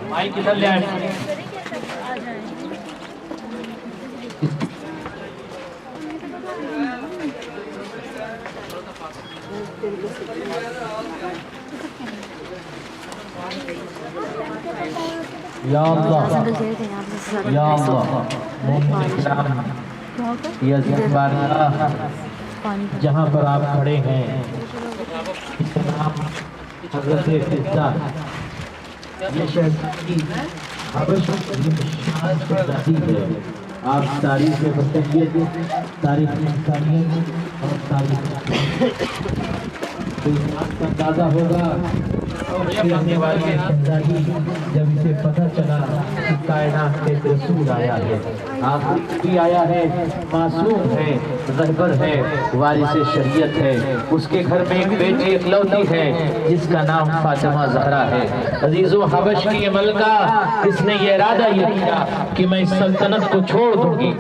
भाई किधर ले आए? या अल्लाह या अल्लाह, या ज़िंदा जहाँ पर आप खड़े हैं इसका नाम हज़रत फिज़्ज़ा, ये शहज़ादी हबश शहज़ादी है। आप तारीख़ बशरियत, तारीख़ इंसानियत और तारीख़ तो इस बात का अंदाज़ा होगा रहने वाली शहज़ादी जब इसे पता चला कि कायनात से रसूल आया है, आखिर भी आया है, मासूम है, रहबर है, वारिस शरीयत है, उसके घर में एक बेटी इकलौती है जिसका नाम फातिमा ज़हरा है। अजीज़ों, हबश की ये मलका, इसने ये इरादा ये किया कि मैं इस सल्तनत को छोड़ दूंगी,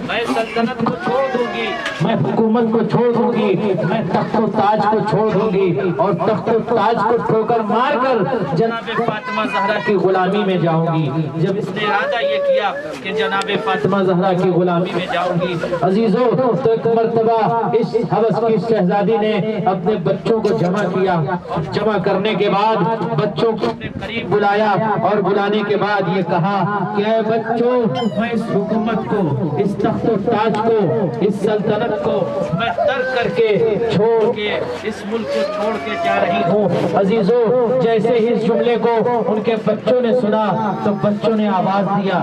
मैं सल्तनत को छोड़ दूंगी, मैं हुकूमत को छोड़ दूंगी, मैं तख्त ताज को छोड़ दूंगी और तख्त ताज को ठोकर मार कर जनाबे फातिमा ज़हरा की गुलामी में जाऊंगी। जब इसने इरादा ये किया कि जनाबे फातिमा ज़हरा की गुलामी में जाऊंगी, अजीजों, तो एक मर्तबा इस हवस की शहजादी ने अपने बच्चों को जमा किया। जमा करने के बाद बच्चों को अपने करीब बुलाया और बुलाने के बाद ये कहा कि ऐ बच्चों, मैं इस हुकूमत को, इस तख्त ताज को, इस सल्तनत को मैं तर्क करके छोड़ के इस मुल्क को छोड़ के जा रही हूँ। अजीजों, जैसे ही इस जुमले को उनके बच्चों ने सुना तो बच्चों ने आवाज दिया,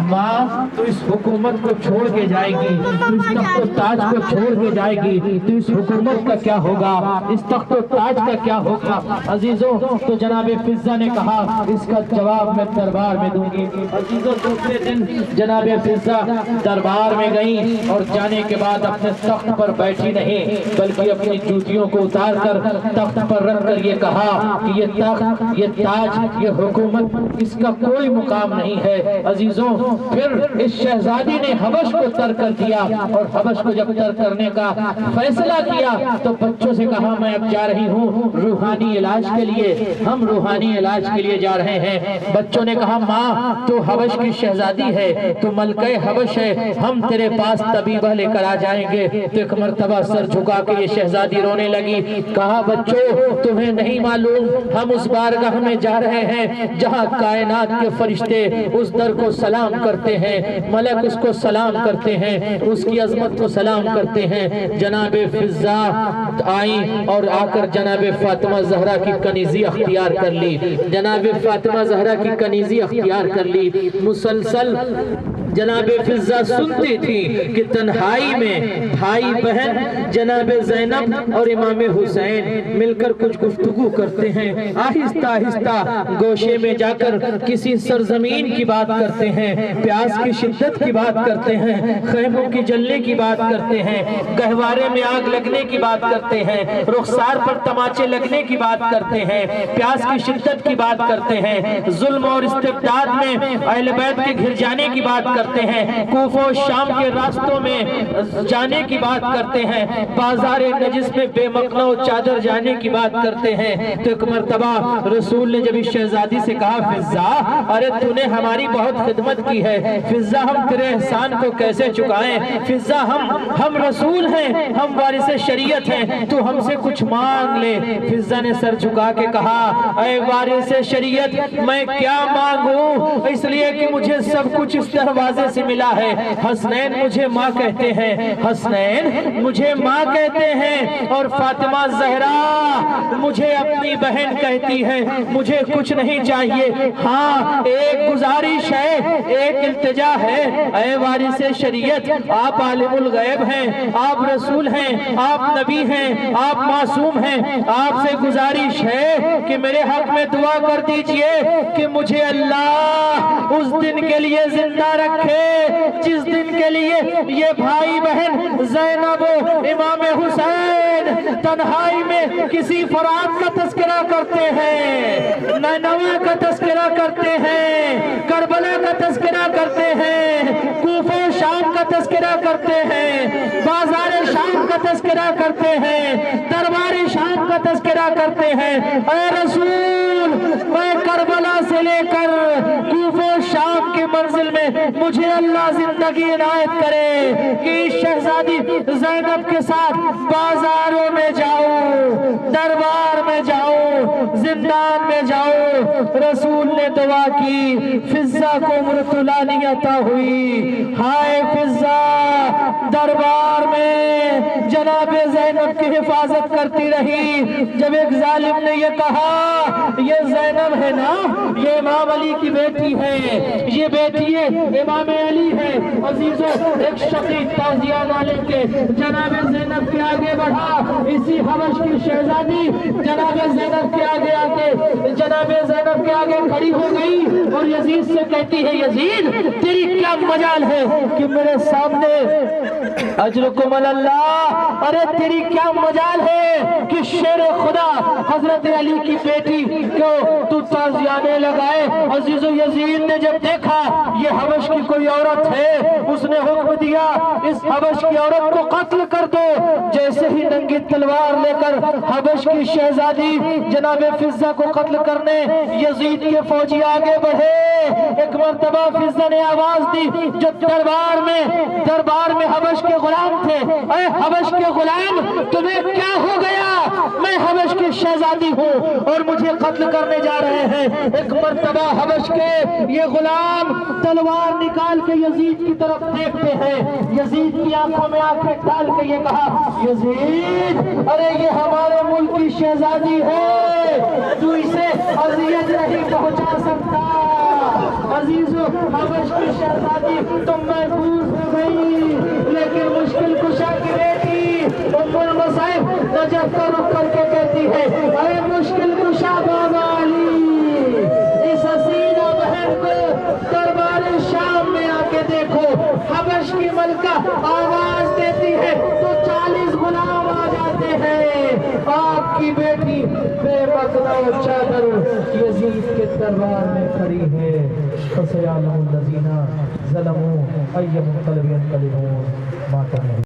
माँ तो इस हुकूमत को छोड़ के जाएगी, तो इस तख्त ताज को छोड़ के जाएगी, तो इस हुकूमत का क्या होगा, इस तख्त ताज का क्या होगा। अजीजों, तो जनाबे फिज़्ज़ा ने कहा इसका जवाब मैं दरबार में दूंगी। अजीजों, दूसरे दिन जनाबे फिज़्ज़ा दरबार में गई और जाने के बाद अपने तख्त पर बैठी नहीं बल्कि अपनी जूतियों को उतार कर तख्त पर रख कर ये कहा कि ये तख्त, ये ताज, ये हुकूमत, इसका कोई मुकाम नहीं है। अजीजों, फिर इस शहजादी ने हबश को तर्क कर दिया और हबश को जब तर्क करने का फैसला किया तो बच्चों से कहा मैं अब जा रही हूँ रूहानी इलाज के लिए, हम रूहानी इलाज के लिए जा रहे हैं। बच्चों ने कहा माँ तो हबश की शहजादी है, तो मलके हबश है, हम तेरे पास तबीबा लेकर आ जाएंगे। तो एक मर्तबा सर झुका के ये शहजादी रोने लगी। कहा बच्चों, तुम्हें नहीं मालूम हम उस बारगाह में जा रहे हैं जहाँ कायनात के फरिश्ते उस दर को सलाम करते हैं, मलक उसको सलाम करते हैं, उसकी अजमत को सलाम करते हैं। जनाबे फिज़्ज़ा आई और आकर जनाबे फातिमा ज़हरा की कनीज़ी अख्तियार कर ली, जनाबे फातिमा ज़हरा की कनीज़ी अख्तियार कर ली। मुसलसल जनाबे फिज़्ज़ा सुनती थी कि तन्हाई में भाई बहन जनाबे ज़ैनब और इमाम हुसैन मिलकर कुछ गुफ्तगू करते हैं। आहिस्ता आहिस्ता गोशे में जाकर किसी सरजमीन की बात करते हैं, प्यास की शिद्दत की बात करते हैं, खैमों की जलने की बात करते हैं, गहवारे में आग लगने की बात करते हैं, रुखसार पर तमाचे लगने की बात करते हैं, प्यास की शिद्दत की बात करते हैं, जुल्म और इस्तिबदाद में अहले बैत के घिर जाने की बात करते हैं, कूफा और शाम के रास्तों में जाने की बात करते हैं, बाजार नजिस में बेमकना चादर जाने की बात करते हैं। तो एक मर्तबा रसूल ने जब इस शहजादी से कहा फिज़्ज़ा, अरे तूने हमारी बहुत खिदमत की है, फिज़्ज़ा हम तेरे एहसान को कैसे चुकाएं, फिज़्ज़ा हम रसूल हैं, हम वारिस शरीयत हैं, तू हमसे कुछ मांग ले। फिज़्ज़ा ने सर झुका के कहा, ऐ वारिस शरीयत मैं क्या मांगूं, इसलिए कि मुझे सब कुछ इस दरवाजे से मिला है। हसनैन मुझे माँ कहते हैं, हसनैन मुझे माँ कहते हैं और फातिमा ज़हरा मुझे अपनी बहन कहती है, मुझे कुछ नहीं चाहिए। हाँ, एक गुजारिश है, एक इल्तिजा है, ऐ वारिस शरीयत आप आलिमुल गैब हैं, आप रसूल हैं, आप नबी हैं, आप मासूम हैं, आपसे गुजारिश है कि मेरे हक में दुआ कर दीजिए कि मुझे अल्लाह उस दिन के लिए जिंदा रखे जिस दिन के लिए ये भाई बहन ज़ैनब इमाम हुसैन तन्हाई में किसी फरात का तस्करा करते हैं, नैनवा का तस्करा करते हैं, करबला का तस्करा करते हैं, कूफा शाम का کا تذکرہ کرتے ہیں، بازار شام کا تذکرہ کرتے ہیں، دربار شام کا تذکرہ کرتے ہیں۔ اے رسول، میں کربلا سے لے کر کوفہ شام کی منزل میں مجھے اللہ زندگی عنایت کرے کہ شہزادی زینب کے ساتھ بازاروں میں جاؤں، دربار میں جاؤں، زندان میں جاؤں۔ رسول نے دعا کی، فضہ کو عمر طولانی عطا ہوئی۔ ہائے فضہ دربار میں جناب زینب کی حفاظت کرتی رہی۔ جب ایک ظالم نے یہ کہا یہ زینب ہے نا، یہ امام علی کی بیٹی ہے، یہ بیٹی امام علی ہے، عزیزو ایک شقیق تعزیہ نہ لے کے جناب زینب کے آگے بڑھا۔ اسی حبش کی شہزادی جناب زینب کے آگے جناب زینب کے آگے کھڑی ہو گئی اور یزید سے کہتی ہے، یزید تیری کیا مجال ہے کہ میرے سامنے اجرکم اللہ، ارے تیری کیا مجال ہے کہ شیر خدا حضرت علی کی بیٹی کو تو تعزیانے لگائے۔ عزیز و یزید نے جب دیکھا یہ حبش کی کوئی عورت ہے، اس نے حکم دیا اس حبش کی عورت کو قتل کر دو۔ جیسے ہی ننگی تلوار لے کر حبش کی شہزادی جناب فضہ کو قتل کرنے یزید کے فوجی آگے بڑھے، ایک مرتبہ فضہ نے آواز دی جو دربار میں حبش کے غلام تھے، اے حبش کے غلام تمہیں کیا ہو گیا؟ میں حبش کی شہزادی ہوں اور مجھے قتل کرنے جا رہے ہیں۔ ایک مرتبہ حبش کے یہ غلام تلوار نکال کے یزید کی طرف دیکھتے ہیں، یزید کی آنکھوں میں آنکھیں ڈال کے یہ کہا، یزید ارے یہ ہمارے ملک کی شہزادی ہے، تو اسے اذیت نہیں پہنچا سکتا۔ عزیزو حبش کی شہزادی تم محفوظ ہو گئی، لیکن مشکل کشا کی بیٹی ام المصائب نجف کا رخ کر کے کہتی ہے، اے مشکل کشا بابا علی، اس حسینہ بہن کو دربار شام میں آ کے دیکھو۔ حبش کی ملکہ آواز دیتی ہے تو 40 غلام آ جاتے ہیں، آپ کی بیٹی بے مقدہ و چادر یزید کے دربار میں کھڑی ہے۔ فَسَيَعْلَمُ الَّذِينَ ظَلَمُوا أَيَّ مُنقَلَبٍ يَنقَلِبُونَ مَا كَانُوا